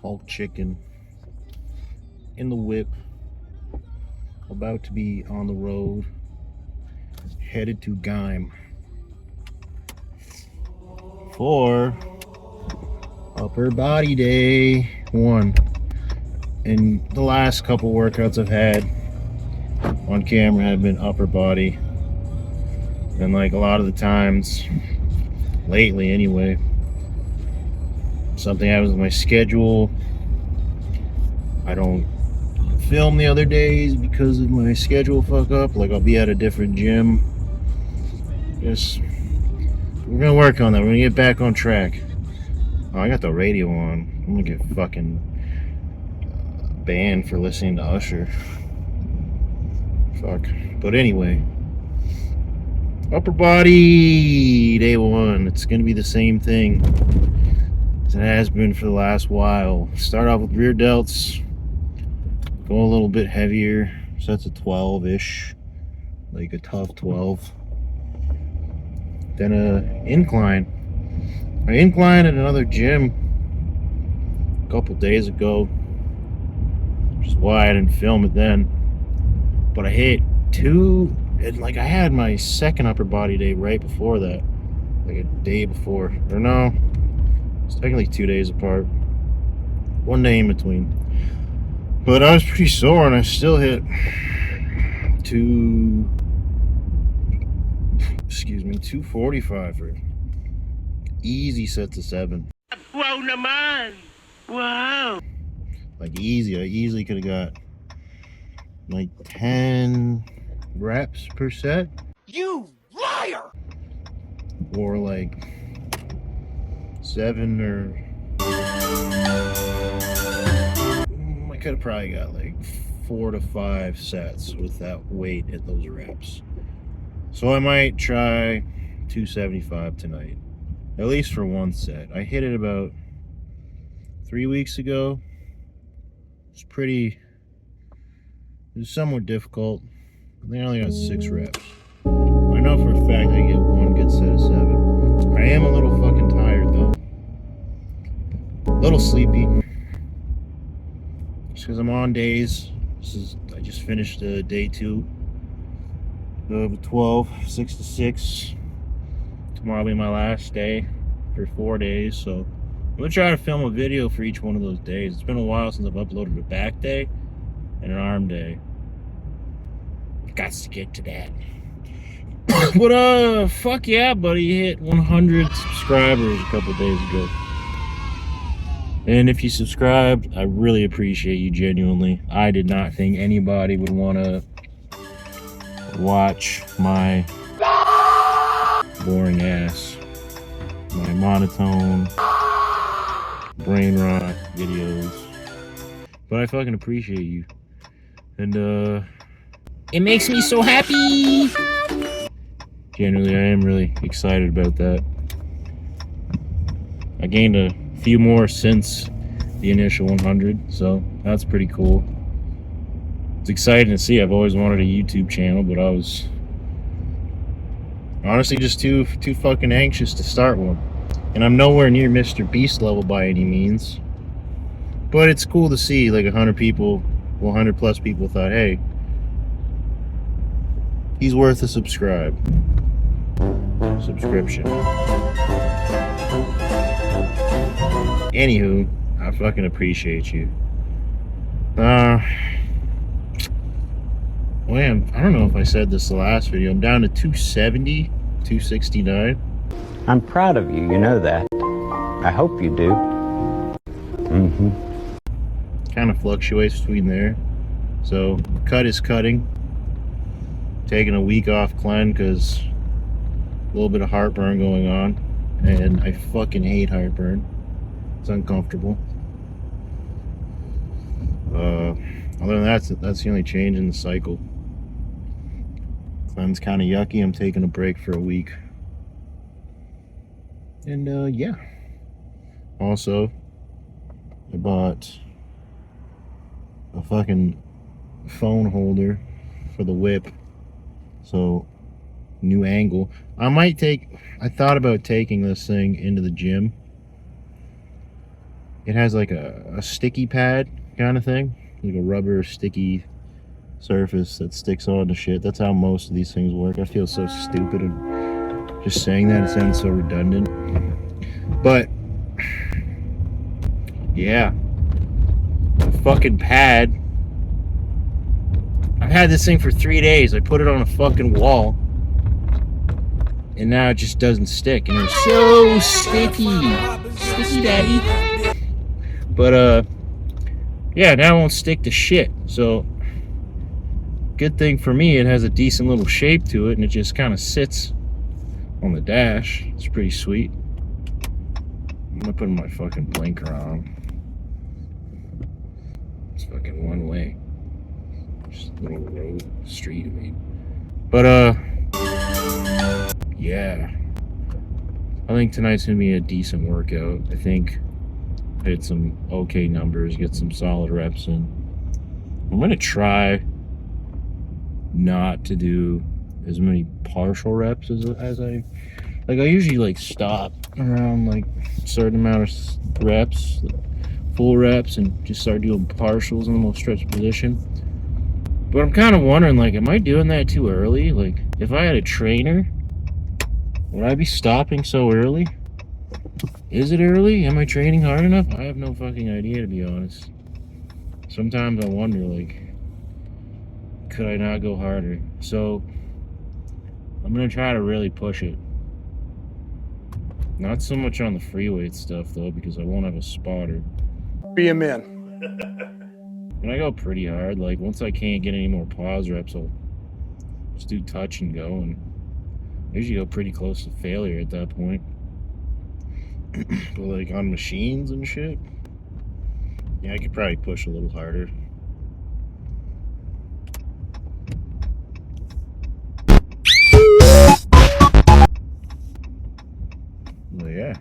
bulk chicken in the whip, about to be on the road, headed to Gime for upper body day 1. And the last couple workouts I've had on camera have been upper body, and like a lot of the times lately anyway, something happens with my schedule. I don't film the other days because of my schedule fuck up. Like I'll be at a different gym. Just we're gonna work on that. We're gonna get back on track. Oh, I got the radio on. I'm gonna get fucking banned for listening to Usher. Fuck. But anyway, upper body day 1. It's gonna be the same thing as it has been for the last while. Start off with rear delts, go a little bit heavier, sets of 12-ish, like a tough 12. Then a incline. I inclined at another gym a couple days ago, which is why I didn't film it then. But I hit 2, and like I had my second upper body day right before that, like a day before, or no, it's technically 2 days apart, 1 day in between. But I was pretty sore, and I still hit 245 for easy sets of 7. Wow naman! Wow! Like easy, I easily could have got like 10 reps per set. You liar! Or like 7 or... I could have probably got like 4 to 5 sets with that weight at those reps. So I might try 275 tonight, at least for 1 set. I hit it about 3 weeks ago. It's pretty... It was somewhat difficult. I think I only got 6 reps. I know for a fact I get 1 good set of 7. I am a little fucking tired though. A little sleepy. Just because I'm on days. I just finished day 2 of 12, 6 to 6. Tomorrow will be my last day for 4 days, so I'm gonna try to film a video for each one of those days. It's been a while since I've uploaded a back day and an arm day. Got to get to that. But fuck yeah, buddy, you hit 100 subscribers a couple days ago. And if you subscribed, I really appreciate you genuinely. I did not think anybody would want to watch my boring ass, my monotone, brain rot videos. But I fucking appreciate you. And it makes me so happy. Generally, I am really excited about that. I gained a few more since the initial 100, so that's pretty cool. It's exciting to see. I've always wanted a YouTube channel, but I was honestly just too fucking anxious to start one. And I'm nowhere near Mr. Beast level by any means. But it's cool to see like 100 people, well, 100 plus people thought, hey, he's worth a subscription. Anywho, I fucking appreciate you. Man, I don't know if I said this the last video. I'm down to 270, 269. I'm proud of you, you know that. I hope you do. Kind of fluctuates between there. So, cut is cutting. Taking a week off cleanse because a little bit of heartburn going on. And I fucking hate heartburn. It's uncomfortable. Other than that, that's the only change in the cycle. Cleanse kind of yucky. I'm taking a break for a week. And yeah. Also, I bought a fucking phone holder for the whip. So, new angle. I thought about taking this thing into the gym it has like a sticky pad kind of thing, like a rubber sticky surface that sticks onto shit. That's how most of these things work. I feel so stupid and just saying that, it sounds so redundant. But yeah, the fucking pad. I've had this thing for 3 days. I put it on a fucking wall, and now it just doesn't stick, and it's so sticky, daddy. But yeah, now it won't stick to shit. So good thing for me, it has a decent little shape to it, and it just kind of sits on the dash. It's pretty sweet. I'm gonna put my fucking blinker on. It's fucking one way. Just a little road, street, I mean. But yeah. I think tonight's gonna be a decent workout. I think I hit some okay numbers, get some solid reps in. I'm gonna try not to do as many partial reps as I like. I usually like stop around like a certain amount of reps, full reps, and just start doing partials in the most stretched position. But I'm kind of wondering, like, am I doing that too early? Like, if I had a trainer, would I be stopping so early? Is it early? Am I training hard enough? I have no fucking idea, to be honest. Sometimes I wonder, like, could I not go harder? So I'm gonna try to really push it. Not so much on the free weight stuff though, because I won't have a spotter. Be a man. And I go pretty hard. Like, once I can't get any more pause reps, I'll just do touch and go, and I usually go pretty close to failure at that point. But like on machines and shit, yeah, I could probably push a little harder. Well, yeah,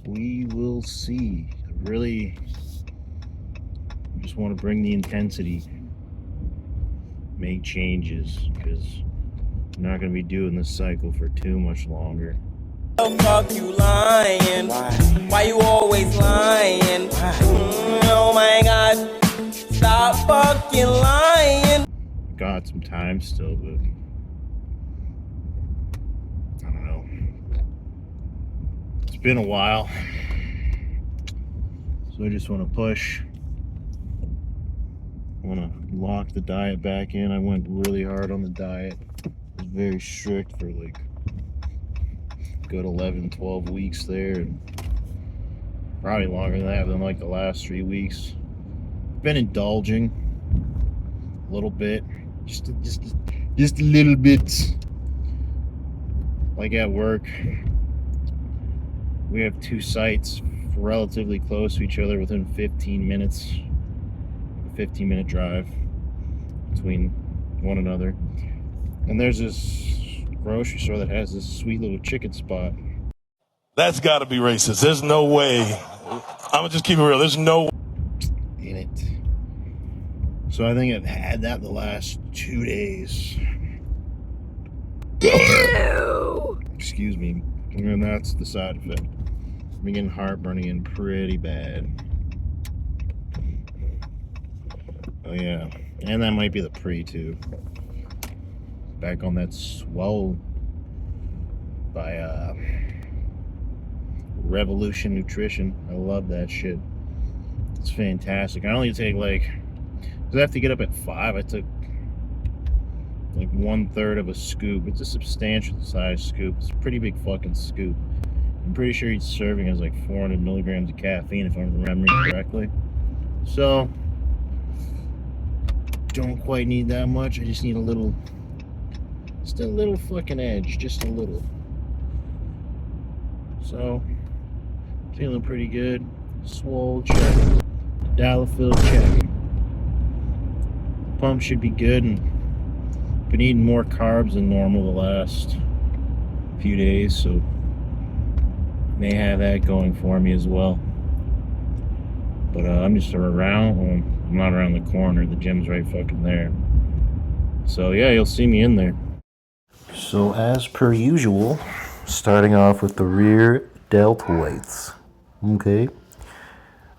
we will see. I really just want to bring the intensity, make changes, because I'm not going to be doing this cycle for too much longer. Oh, fuck you lying. Why you always lying? Oh my god, stop fucking lying. Got some time still, but I don't know. It's been a while, so I just want to push. I want to lock the diet back in. I went really hard on the diet. I was very strict for like good 11, 12 weeks there, and probably longer than that, than like the last 3 weeks. Been indulging a little bit, just a little bit. Like at work, we have 2 sites relatively close to each other, within 15 minutes. 15-minute drive between one another, and there's this grocery store that has this sweet little chicken spot. That's got to be racist. There's no way. I'm gonna just keep it real. There's no In it. So I think I've had that the last 2 days. Excuse me. And that's the side effect. I'm getting heartburn again pretty bad. Oh yeah, and that might be the pre too. Back on that swole by Revolution Nutrition. I love that shit. It's fantastic. I only take like, because I have to get up at 5. I took like 1/3 of a scoop. It's a substantial size scoop. It's a pretty big fucking scoop. I'm pretty sure each serving has like 400 milligrams of caffeine, if I'm remembering correctly. So don't quite need that much. I just need a little, just a little fucking edge, just a little. So feeling pretty good. Swole check, Dialafil check. Pump should be good, and been eating more carbs than normal the last few days, so may have that going for me as well. But I'm just around. Well, I'm not around the corner. The gym's right fucking there. So yeah, you'll see me in there. So as per usual, starting off with the rear deltoids. Okay.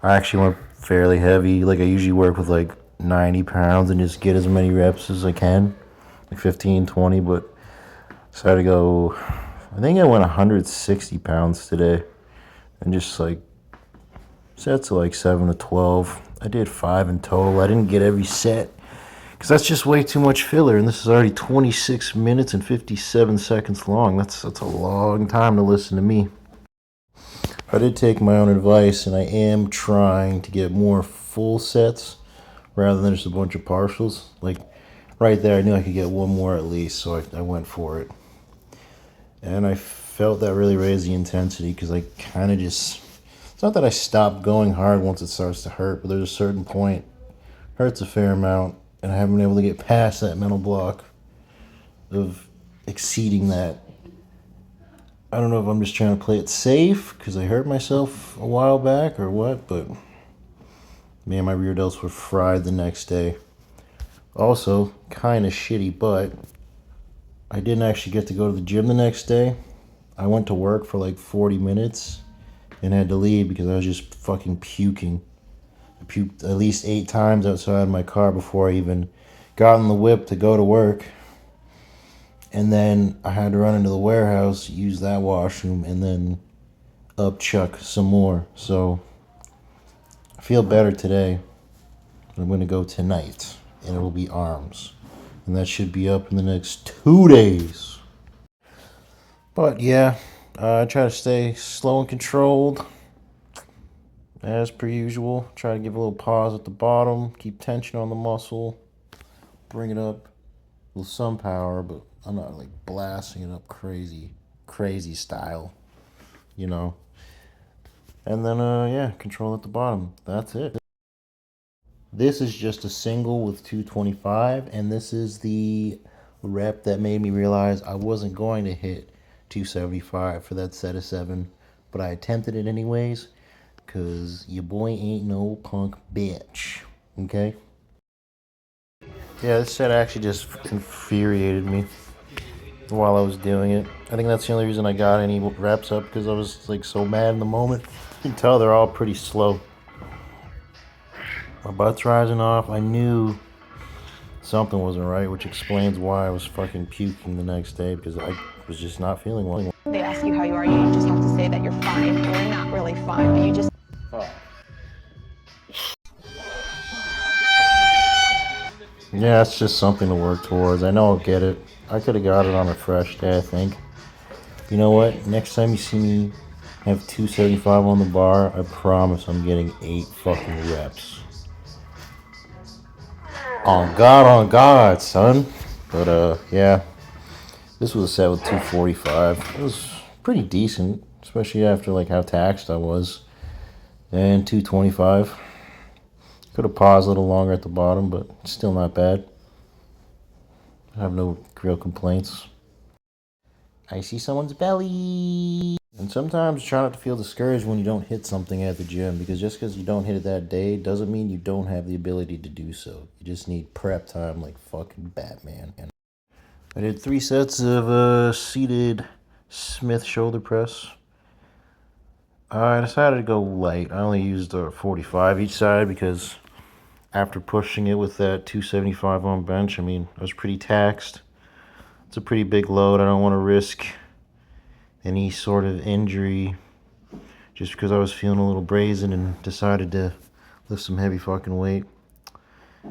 I actually went fairly heavy. Like I usually work with like 90 pounds and just get as many reps as I can, like 15, 20, but decided to go, I think I went 160 pounds today and just like set to like 7 to 12. I did 5 in total. I didn't get every set because that's just way too much filler, and this is already 26 minutes and 57 seconds long. That's a long time to listen to me. I did take my own advice, and I am trying to get more full sets rather than just a bunch of partials. Like right there, I knew I could get one more at least, so I went for it. And I felt that really raised the intensity because I kind of just, it's not that I stopped going hard once it starts to hurt, but there's a certain point, hurts a fair amount, and I haven't been able to get past that mental block of exceeding that. I don't know if I'm just trying to play it safe because I hurt myself a while back or what, but man, my rear delts were fried the next day. Also, kind of shitty, but I didn't actually get to go to the gym the next day. I went to work for like 40 minutes and had to leave because I was just fucking puking. I puked at least 8 times outside my car before I even got in the whip to go to work. And then I had to run into the warehouse, use that washroom, and then upchuck some more. So I feel better today. I'm going to go tonight, and it will be arms. And that should be up in the next 2 days. But yeah, I try to stay slow and controlled. As per usual, try to give a little pause at the bottom, keep tension on the muscle, bring it up with some power, but I'm not like blasting it up crazy style, you know. And then, yeah, control at the bottom. That's it. This is just a single with 225, and this is the rep that made me realize I wasn't going to hit 275 for that set of 7, but I attempted it anyways, because your boy ain't no punk bitch, okay? Yeah, this set actually just infuriated me while I was doing it. I think that's the only reason I got any reps up, because I was like so mad in the moment. You can tell they're all pretty slow. My butt's rising off. I knew something wasn't right, which explains why I was fucking puking the next day, because I was just not feeling well. They ask you how you are, you just have to say that you're fine. You're not really fine, but you just... Yeah, it's just something to work towards. I know I'll get it. I could have got it on a fresh day, I think. You know what? Next time you see me have 275 on the bar, I promise I'm getting 8 fucking reps. On God, son. But, yeah. This was a set with 245. It was pretty decent, especially after, like, how taxed I was. And 225. Could have paused a little longer at the bottom, but still not bad. I have no real complaints. I see someone's belly. And sometimes try not to feel discouraged when you don't hit something at the gym, because just because you don't hit it that day doesn't mean you don't have the ability to do so. You just need prep time like fucking Batman. And I did 3 sets of seated Smith shoulder press. I decided to go light. I only used 45 each side because after pushing it with that 275 on bench, I mean, I was pretty taxed. It's a pretty big load. I don't want to risk any sort of injury just because I was feeling a little brazen and decided to lift some heavy fucking weight.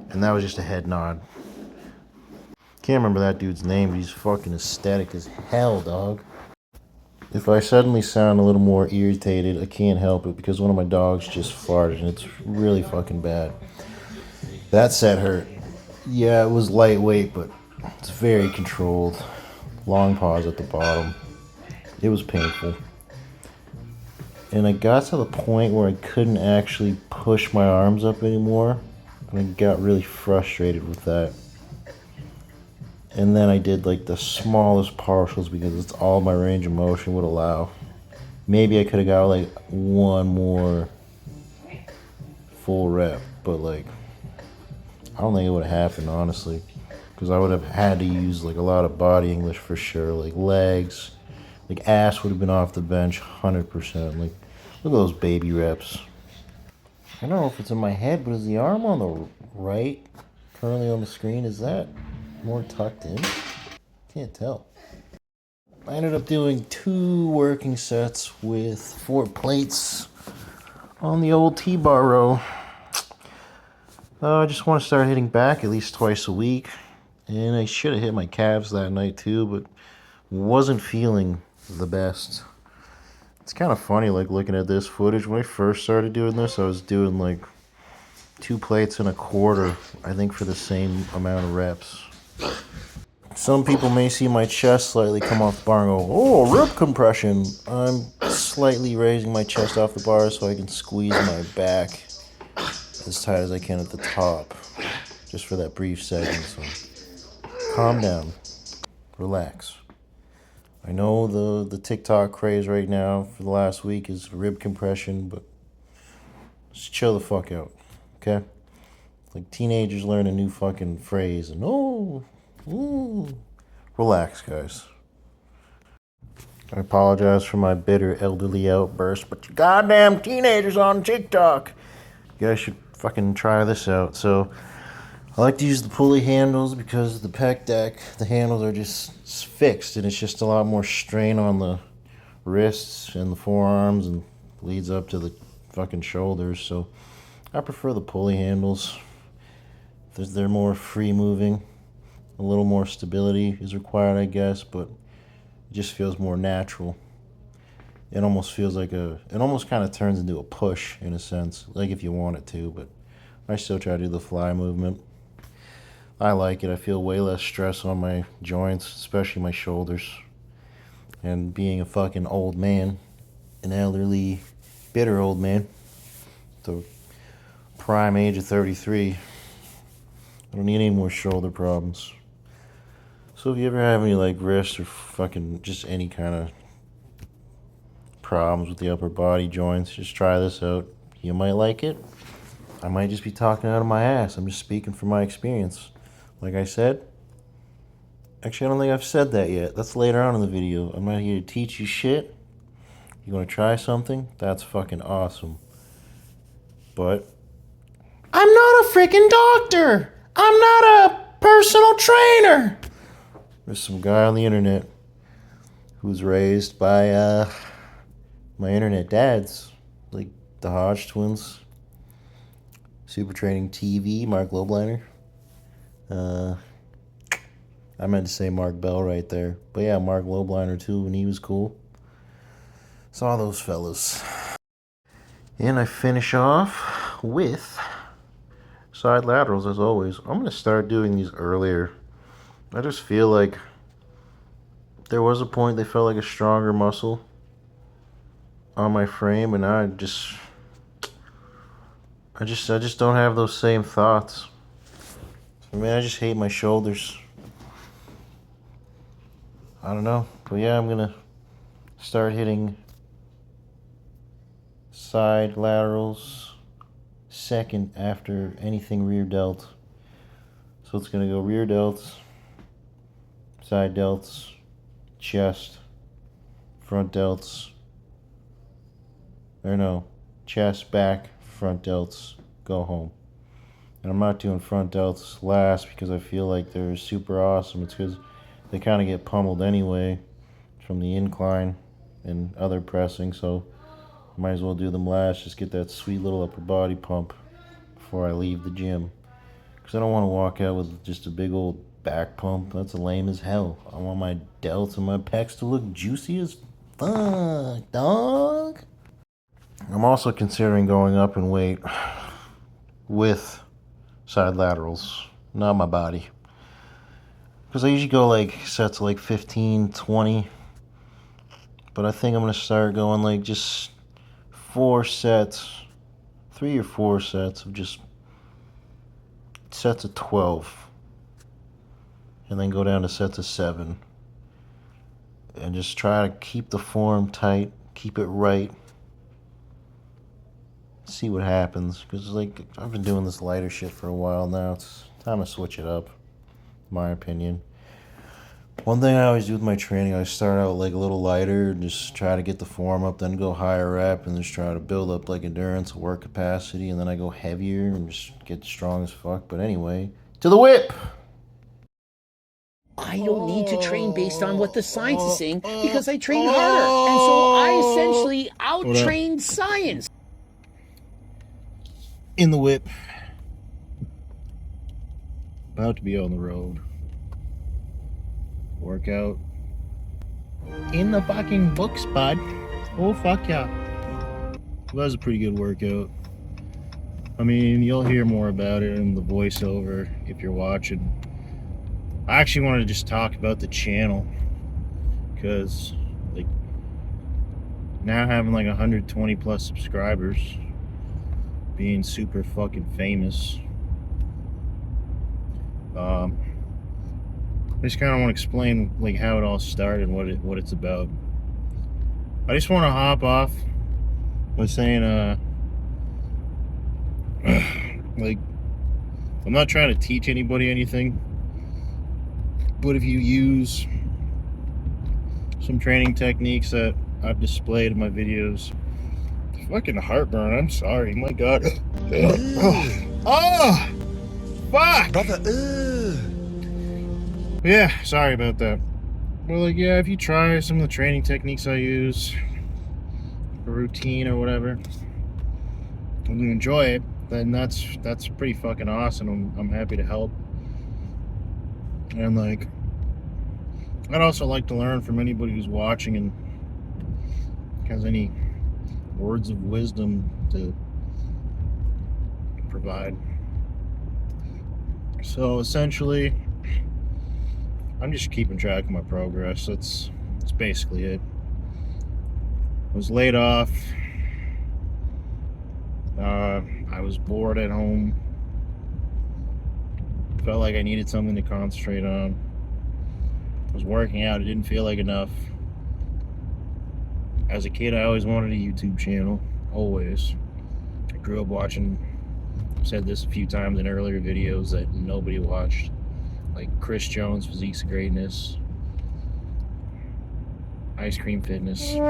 And that was just a head nod. Can't remember that dude's name, but he's fucking ecstatic as hell, dog. If I suddenly sound a little more irritated, I can't help it because one of my dogs just farted and it's really fucking bad. That set hurt. Yeah, it was lightweight, but it's very controlled. Long pause at the bottom. It was painful. And I got to the point where I couldn't actually push my arms up anymore. And I got really frustrated with that. And then I did like the smallest partials because it's all my range of motion would allow. Maybe I could have got like one more full rep, but like I don't think it would have happened, honestly, because I would have had to use like a lot of body English for sure, like legs, like ass would have been off the bench 100%. Like look at those baby reps. I don't know if it's in my head, but is the arm on the right, currently on the screen, is that more tucked in? Can't tell. I ended up doing 2 working sets with 4 plates on the old T-bar row. I just want to start hitting back at least twice a week. And I should have hit my calves that night too, but wasn't feeling the best. It's kind of funny, like looking at this footage. When I first started doing this, I was doing like 2 plates and a quarter, I think, for the same amount of reps. Some people may see my chest slightly come off the bar and go, oh, rib compression. I'm slightly raising my chest off the bar so I can squeeze my back as tight as I can at the top, just for that brief second. So calm down, relax. I know the TikTok craze right now for the last week is rib compression, but just chill the fuck out, okay? Like teenagers learn a new fucking phrase and relax, guys. I apologize for my bitter elderly outburst, but you goddamn teenagers on TikTok, you guys should fucking try this out. So I like to use the pulley handles because the pec deck, the handles are just fixed, and it's just a lot more strain on the wrists and the forearms and leads up to the fucking shoulders. So I prefer the pulley handles. They're more free moving. A little more stability is required, I guess, but it just feels more natural. It almost feels like it almost kind of turns into a push in a sense, like if you want it to, but I still try to do the fly movement. I like it. I feel way less stress on my joints, especially my shoulders. And being a fucking old man, an elderly, bitter old man, the prime age of 33, I don't need any more shoulder problems. So if you ever have any like wrist or fucking just any kind of problems with the upper body joints, just try this out. You might like it. I might just be talking out of my ass. I'm just speaking from my experience. Like I said, actually I don't think I've said that yet. That's later on in the video. I'm not here to teach you shit. You want to try something? That's fucking awesome. But I'm not a freaking doctor. I'm not a personal trainer. There's some guy on the internet who's raised by my internet dads, like the Hodge twins, Super Training TV, Mark Lobliner. I meant to say Mark Bell right there. But yeah, Mark Lobliner too, when he was cool. Saw those fellas. And I finish off with side laterals as always. I'm going to start doing these earlier. I just feel like there was a point they felt like a stronger muscle on my frame, and I just don't have those same thoughts. I mean, I just hate my shoulders. I don't know. But yeah, I'm gonna start hitting side laterals second after anything rear delt. So it's gonna go rear delts, side delts, chest, front delts, or no, chest, back, front delts, go home. And I'm not doing front delts last because I feel like they're super awesome. It's because they kind of get pummeled anyway from the incline and other pressing, so I might as well do them last. Just get that sweet little upper body pump before I leave the gym. Because I don't want to walk out with just a big old back pump. That's lame as hell. I want my delts and my pecs to look juicy as fuck, dog. I'm also considering going up in weight with side laterals, not my body. Because I usually go like sets of like 15, 20. But I think I'm going to start going like just 4 sets, 3 or 4 sets of just sets of 12. And then go down to sets of 7. And just try to keep the form tight, keep it right. See what happens. Because like I've been doing this lighter shit for a while now. It's time to switch it up, in my opinion. One thing I always do with my training, I start out like a little lighter and just try to get the form up, then go higher rep and just try to build up like endurance, work capacity, and then I go heavier and just get strong as fuck. But anyway, to the whip! I don't need to train based on what the science is saying because I train harder. And so I essentially out-trained science. In the whip. About to be on the road. Workout. In the fucking books, bud. Oh, fuck yeah. That was a pretty good workout. I mean, you'll hear more about it in the voiceover if you're watching. I actually wanted to just talk about the channel because, like, now having like 120 plus subscribers, being super fucking famous, I just kind of want to explain like how it all started, what it's about. I just want to hop off by saying, like, I'm not trying to teach anybody anything. But if you use some training techniques that I've displayed in my videos, fucking heartburn, I'm sorry, my God. Oh, fuck! Yeah, sorry about that. Well, like, yeah, if you try some of the training techniques I use, a routine or whatever, and you enjoy it, then that's pretty fucking awesome. I'm happy to help. And like, I'd also like to learn from anybody who's watching and has any words of wisdom to provide. So essentially, I'm just keeping track of my progress. That's basically it. I was laid off. I was bored at home. Felt like I needed something to concentrate on. I was working out, it didn't feel like enough. As a kid, I always wanted a YouTube channel, always. I grew up watching, I've said this a few times in earlier videos that nobody watched, like Chris Jones, Physiques of Greatness, Ice Cream Fitness, Jason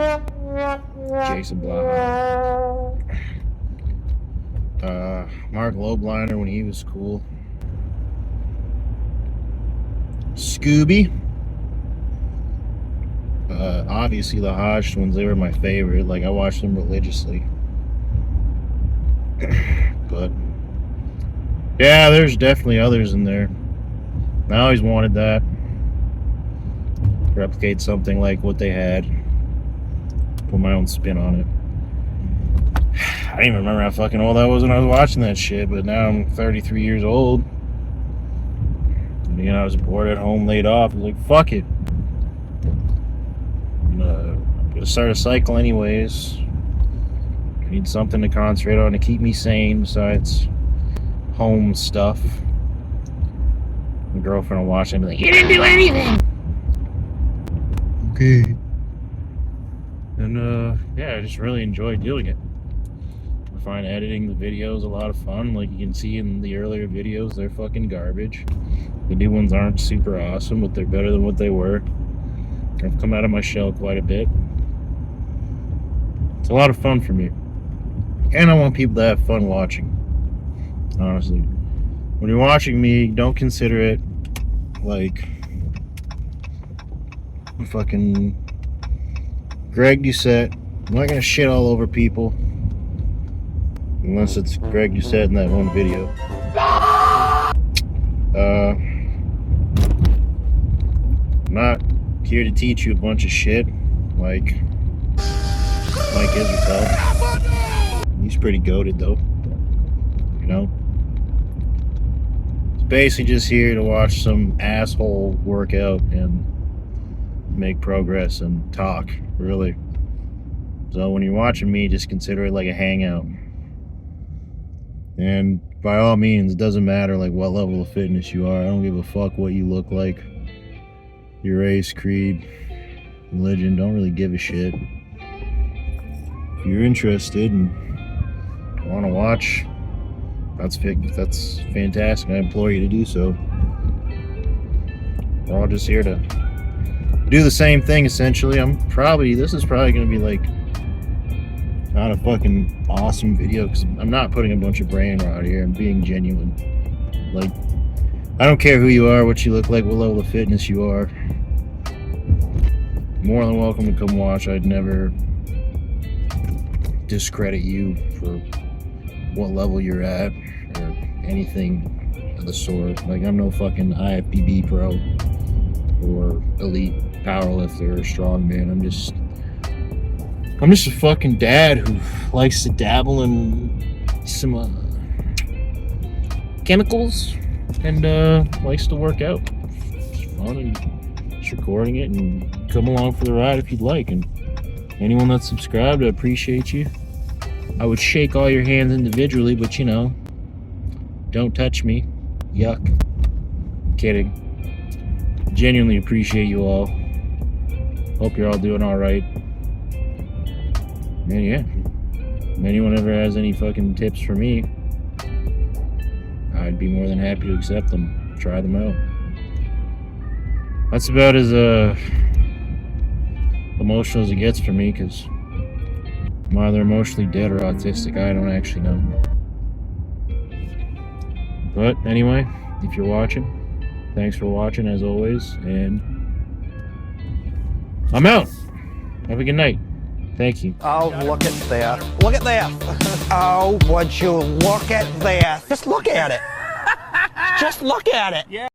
Blaha, Mark Lobliner when he was cool, Scooby. Obviously the Hodge twins, they were my favorite. Like, I watched them religiously. But yeah, there's definitely others in there. I always wanted that. Replicate something like what they had. Put my own spin on it. I don't even remember how fucking old I was when I was watching that shit, but now I'm 33 years old. You know, I was bored at home, laid off. I was like, fuck it. I'm gonna start a cycle anyways. I need something to concentrate on to keep me sane besides home stuff. My girlfriend will watch it and be like, you didn't do anything! Okay. And yeah, I just really enjoy doing it. I find editing the videos a lot of fun. Like you can see in the earlier videos, they're fucking garbage. The new ones aren't super awesome, but they're better than what they were. I've come out of my shell quite a bit. It's a lot of fun for me. And I want people to have fun watching. Honestly. When you're watching me, don't consider it like fucking Greg Doucette. I'm not gonna shit all over people. Unless it's Greg Doucette in that one video. I'm not here to teach you a bunch of shit like Mike Israel. He's pretty goated though, you know. It's basically just here to watch some asshole work out and make progress and talk, really. So when you're watching me, just consider it like a hangout. And by all means, it doesn't matter like what level of fitness you are. I don't give a fuck what you look like. Your race, creed, religion, don't really give a shit. If you're interested and want to watch, that's fantastic. I implore you to do so. We're all just here to do the same thing essentially. This is probably gonna be like not a fucking awesome video because I'm not putting a bunch of brain rot here. I'm being genuine. Like, I don't care who you are, what you look like, what level of fitness you are. More than welcome to come watch. I'd never discredit you for what level you're at or anything of the sort. Like, I'm no fucking IFBB pro or elite powerlifter or strongman. I'm just a fucking dad who likes to dabble in some chemicals and likes to work out. It's fun, and just recording it, and come along for the ride if you'd like. And anyone that's subscribed, I appreciate you. I would shake all your hands individually, but you know, don't touch me. Yuck. Kidding. Genuinely appreciate you all. Hope you're all doing all right. And yeah, if anyone ever has any fucking tips for me, I'd be more than happy to accept them. Try them out. That's about as emotional as it gets for me, because I'm either emotionally dead or autistic. I don't actually know. But anyway, if you're watching, thanks for watching as always, and I'm out. Have a good night. Thank you. Oh, look at that. Look at that. Oh, would you look at that. Just look at it. Just look at it. Yeah.